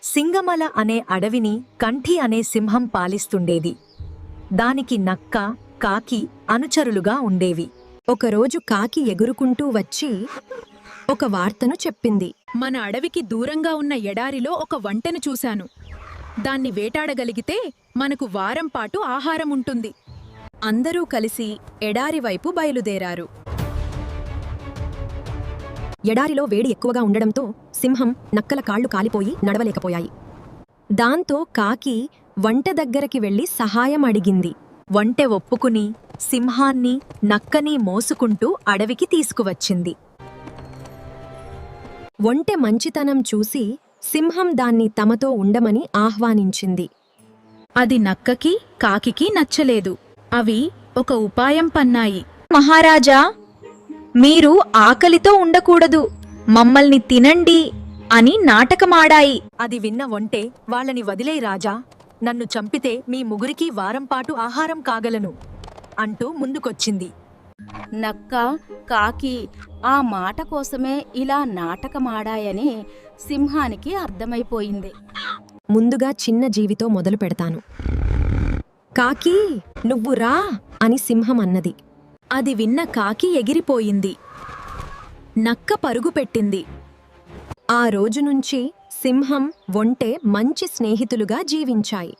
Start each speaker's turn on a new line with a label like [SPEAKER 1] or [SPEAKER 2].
[SPEAKER 1] సింగమల అనే అడవిని కంఠి అనే సింహం పాలిస్తుండేది. దానికి నక్క, కాకి అనుచరులుగా ఉండేవి.
[SPEAKER 2] ఒకరోజు కాకి ఎగురుకుంటూ వచ్చి ఒక వార్తను చెప్పింది.
[SPEAKER 3] మన అడవికి దూరంగా ఉన్న ఎడారిలో ఒక వంటను చూశాను. దాన్ని వేటాడగలిగితే మనకు వారం పాటు ఆహారం ఉంటుంది.
[SPEAKER 2] అందరూ కలిసి ఎడారి వైపు బయలుదేరారు. ఎడారిలో వేడి ఎక్కువగా ఉండడంతో సింహం, నక్కల కాళ్లు కాలిపోయి నడవలేకపోయాయి. దాంతో కాకి వంట దగ్గరికి వెళ్లి సహాయం అడిగింది.
[SPEAKER 1] వంటె ఒప్పుకుని సింహాన్ని, నక్కని మోసుకుంటూ అడవికి తీసుకువచ్చింది.
[SPEAKER 2] ఒంటె మంచితనం చూసి సింహం దాన్ని తమతో ఉండమని ఆహ్వానించింది.
[SPEAKER 3] అది నక్కకి, కాకికి నచ్చలేదు. అవి ఒక ఉపాయం పన్నాయి.
[SPEAKER 4] మహారాజా, మీరు ఆకలితో ఉండకూడదు, మమ్మల్ని తినండి అని నాటకమాడాయి.
[SPEAKER 1] అది విన్న ఒంటె, వాళ్ళని వదిలేయ్ రాజా, నన్ను చంపితే మీ ముగ్గురికి వారంపాటు ఆహారం కాగలను అంటూ ముందుకొచ్చింది.
[SPEAKER 5] నక్క, కాకి ఆ మాట కోసమే ఇలా నాటకమాడాయని సింహానికి అర్థమైపోయింది.
[SPEAKER 2] ముందుగా చిన్న జీవితో మొదలు పెడతాను. కాకి, నువ్వు రా అని సింహం అన్నది.
[SPEAKER 3] అది విన్న కాకి ఎగిరిపోయింది. నక్క పరుగుపెట్టింది.
[SPEAKER 2] ఆ రోజునుంచి సింహం, ఒంటె మంచి స్నేహితులుగా జీవించాయి.